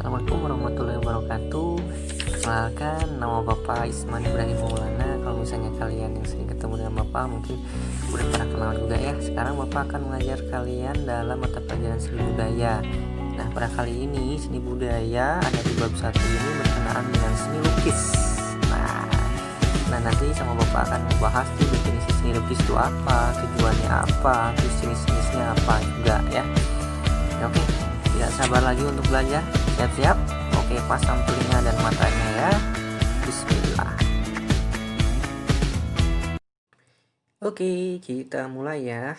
Assalamualaikum warahmatullahi wabarakatuh. Perkenalkan, nama Bapak Isman Ibrahim Maulana. Kalau misalnya kalian yang sering ketemu dengan Bapak mungkin udah pernah kenal juga ya. Sekarang Bapak akan mengajar kalian dalam mata pelajaran seni budaya. Nah, pada kali ini seni budaya ada di bab 1 ini berkenaan dengan seni lukis. Nah, nanti sama Bapak akan membahas tuh definisi seni lukis itu apa, tujuannya apa, terus jenis-jenisnya apa juga ya. Oke, tidak sabar lagi untuk belajar. Siap-siap? Oke, pasang telinga dan matanya ya. Bismillah. Oke, kita mulai ya.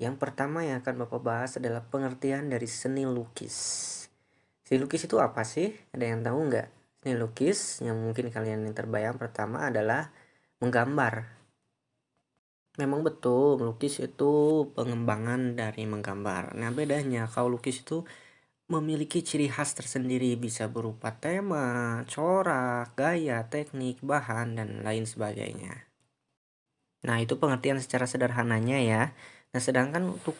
Yang pertama yang akan Bapak bahas adalah pengertian dari seni lukis. Seni lukis itu apa sih? Ada yang tahu nggak? Seni lukis yang mungkin kalian yang terbayang pertama adalah menggambar. Memang betul, melukis itu pengembangan dari menggambar. Nah, bedanya kalau lukis itu memiliki ciri khas tersendiri, bisa berupa tema, corak, gaya, teknik, bahan, dan lain sebagainya. Nah, itu pengertian secara sederhananya ya. Nah, sedangkan untuk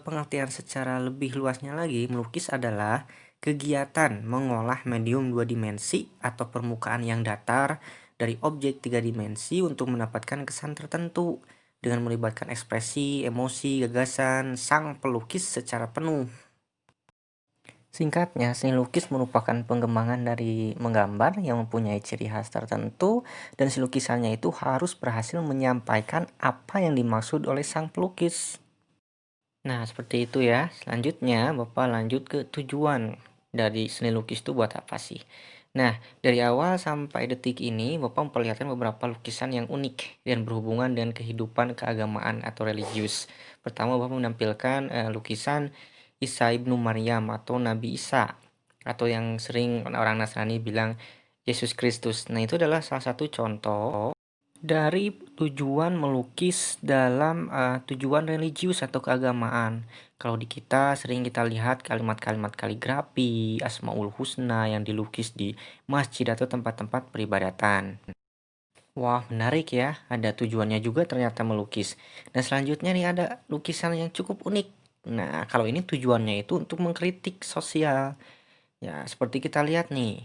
pengertian secara lebih luasnya lagi, melukis adalah kegiatan mengolah medium 2 dimensi atau permukaan yang datar dari objek 3 dimensi untuk mendapatkan kesan tertentu dengan melibatkan ekspresi, emosi, gagasan sang pelukis secara penuh. Singkatnya, seni lukis merupakan pengembangan dari menggambar yang mempunyai ciri khas tertentu dan si lukisannya itu harus berhasil menyampaikan apa yang dimaksud oleh sang pelukis. Nah, seperti itu ya. Selanjutnya, Bapak lanjut ke tujuan dari seni lukis itu buat apa sih? Nah, dari awal sampai detik ini, Bapak memperlihatkan beberapa lukisan yang unik dan berhubungan dengan kehidupan keagamaan atau religius. Pertama, Bapak menampilkan lukisan Isa ibnu Maryam atau Nabi Isa, atau yang sering orang Nasrani bilang Yesus Kristus. Nah, itu adalah salah satu contoh dari tujuan melukis dalam tujuan religius atau keagamaan. Kalau di kita sering kita lihat kalimat-kalimat kaligrafi, Asmaul Husna yang dilukis di masjid atau tempat-tempat peribadatan. Wah, menarik ya. Ada tujuannya juga ternyata melukis. Dan selanjutnya nih ada lukisan yang cukup unik. Nah, kalau ini tujuannya itu untuk mengkritik sosial. Ya, seperti kita lihat nih.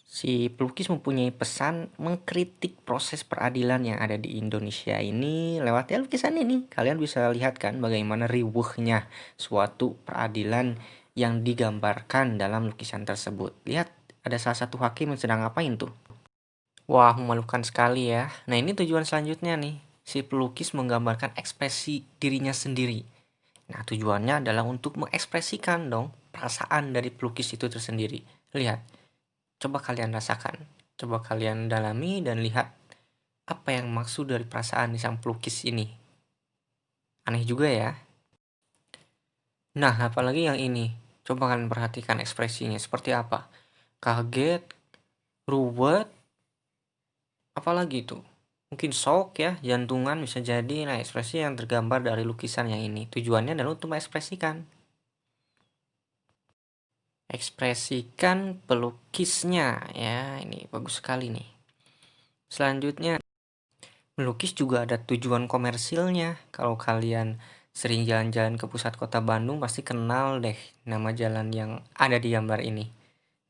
Si pelukis mempunyai pesan mengkritik proses peradilan yang ada di Indonesia ini lewat ya lukisan ini. Kalian bisa lihat kan bagaimana riuhnya suatu peradilan yang digambarkan dalam lukisan tersebut. Lihat, ada salah satu hakim yang sedang ngapain tuh. Wah, memalukan sekali ya. Nah, ini tujuan selanjutnya nih. Si pelukis menggambarkan ekspresi dirinya sendiri. Nah, tujuannya adalah untuk mengekspresikan dong perasaan dari pelukis itu tersendiri. Lihat, coba kalian rasakan. Coba kalian dalami dan lihat apa yang maksud dari perasaan sang pelukis ini. Aneh juga ya. Nah, apalagi yang ini. Coba kalian perhatikan ekspresinya seperti apa. Kaget, ruwet, apalagi itu. Mungkin shock ya, jantungan bisa jadi. Nah, ekspresi yang tergambar dari lukisan yang ini. Tujuannya adalah untuk mengekspresikan. Ekspresikan pelukisnya ya, ini bagus sekali nih. Selanjutnya, melukis juga ada tujuan komersilnya. Kalau kalian sering jalan-jalan ke pusat kota Bandung pasti kenal deh nama jalan yang ada di gambar ini.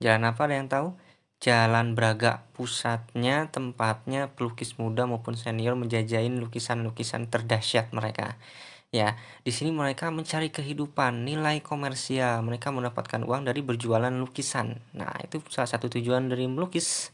Jalan apa, ada yang tahu? Jalan Braga. Pusatnya, tempatnya pelukis muda maupun senior menjajahin lukisan-lukisan terdahsyat mereka. Ya, di sini mereka mencari kehidupan, nilai komersial, mereka mendapatkan uang dari berjualan lukisan. Nah, itu salah satu tujuan dari melukis.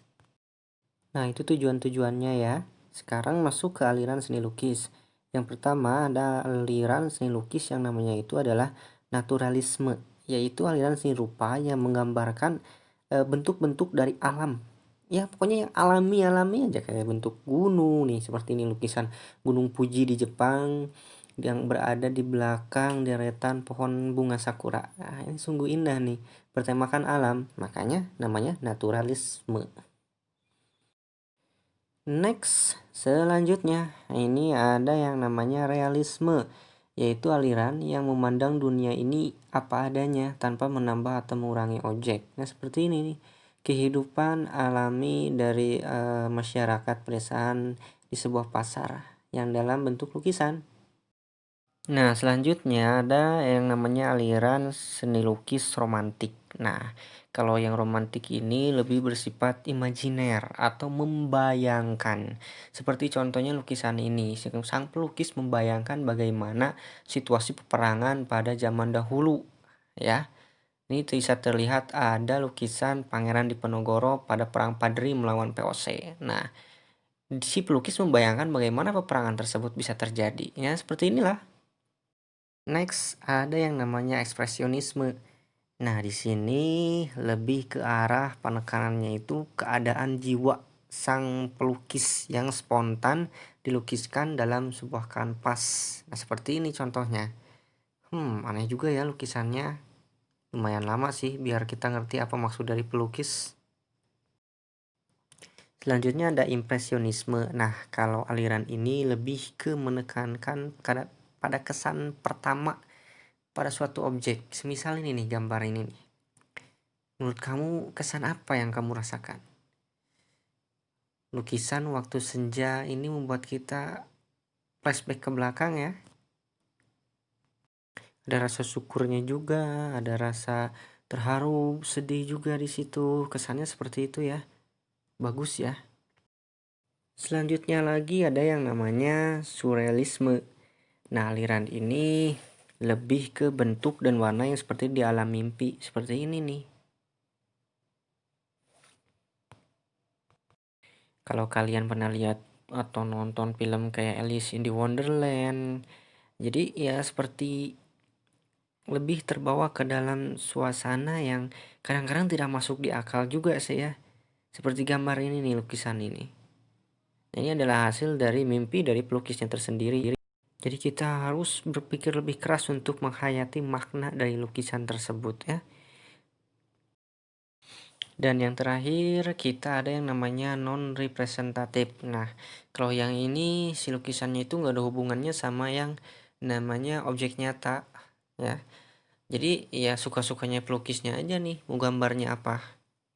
Nah, itu tujuan-tujuannya ya. Sekarang masuk ke aliran seni lukis. Yang pertama ada aliran seni lukis yang namanya itu adalah naturalisme, yaitu aliran seni rupa yang menggambarkan bentuk-bentuk dari alam. Ya, pokoknya yang alami-alami aja kayak bentuk gunung nih, seperti ini lukisan Gunung Fuji di Jepang yang berada di belakang deretan pohon bunga sakura. Nah, ini sungguh indah nih, bertemakan alam, makanya namanya naturalisme. Next, selanjutnya ini ada yang namanya realisme, yaitu aliran yang memandang dunia ini apa adanya tanpa menambah atau mengurangi objek. Nah, seperti ini nih, kehidupan alami dari masyarakat pedesaan di sebuah pasar yang dalam bentuk lukisan. Nah, selanjutnya ada yang namanya aliran seni lukis romantik. Nah, kalau yang romantik ini lebih bersifat imajiner atau membayangkan. Seperti contohnya lukisan ini, sang pelukis membayangkan bagaimana situasi peperangan pada zaman dahulu, ya. Ini bisa terlihat ada lukisan Pangeran Diponegoro pada perang Padri melawan VOC. Nah, si pelukis membayangkan bagaimana peperangan tersebut bisa terjadi. Ya, seperti inilah. Next, ada yang namanya ekspresionisme. Nah, di sini lebih ke arah penekanannya itu keadaan jiwa sang pelukis yang spontan dilukiskan dalam sebuah kanvas. Nah, seperti ini contohnya. Aneh juga ya lukisannya. Lumayan lama sih biar kita ngerti apa maksud dari pelukis. Selanjutnya ada impresionisme. Nah, kalau aliran ini lebih ke menekankan pada kesan pertama pada suatu objek. Semisal ini nih, gambar ini nih. Menurut kamu kesan apa yang kamu rasakan? Lukisan waktu senja ini membuat kita flashback ke belakang ya. Ada rasa syukurnya juga, ada rasa terharu, sedih juga di situ. Kesannya seperti itu ya. Bagus ya. Selanjutnya lagi ada yang namanya surrealisme. Nah, aliran ini lebih ke bentuk dan warna yang seperti di alam mimpi. Seperti ini nih. Kalau kalian pernah lihat atau nonton film kayak Alice in the Wonderland, jadi ya seperti lebih terbawa ke dalam suasana yang kadang-kadang tidak masuk di akal juga sih ya. Seperti gambar ini nih, lukisan ini. Ini adalah hasil dari mimpi dari pelukisnya tersendiri. Jadi kita harus berpikir lebih keras untuk menghayati makna dari lukisan tersebut ya. Dan yang terakhir kita ada yang namanya non-representatif. Nah, kalau yang ini si lukisannya itu nggak ada hubungannya sama yang namanya objek nyata ya. Jadi ya suka-sukanya pelukisnya aja nih mau gambarnya apa.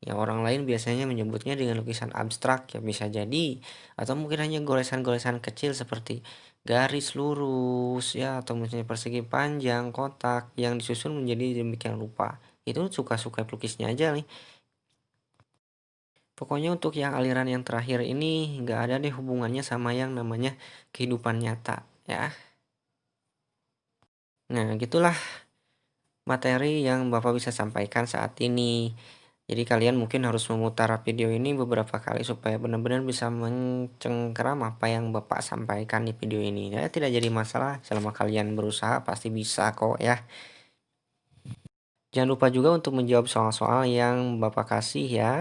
Ya orang lain biasanya menyebutnya dengan lukisan abstrak ya bisa jadi. Atau mungkin hanya goresan-goresan kecil seperti garis lurus ya atau misalnya persegi panjang, kotak yang disusun menjadi demikian rupa. Itu suka-suka pelukisnya aja nih. Pokoknya untuk yang aliran yang terakhir ini nggak ada deh hubungannya sama yang namanya kehidupan nyata ya. Nah, gitulah materi yang Bapak bisa sampaikan saat ini. Jadi kalian mungkin harus memutar video ini beberapa kali supaya benar-benar bisa mencengkeram apa yang Bapak sampaikan di video ini. Ya, tidak jadi masalah selama kalian berusaha pasti bisa kok ya. Jangan lupa juga untuk menjawab soal-soal yang Bapak kasih ya.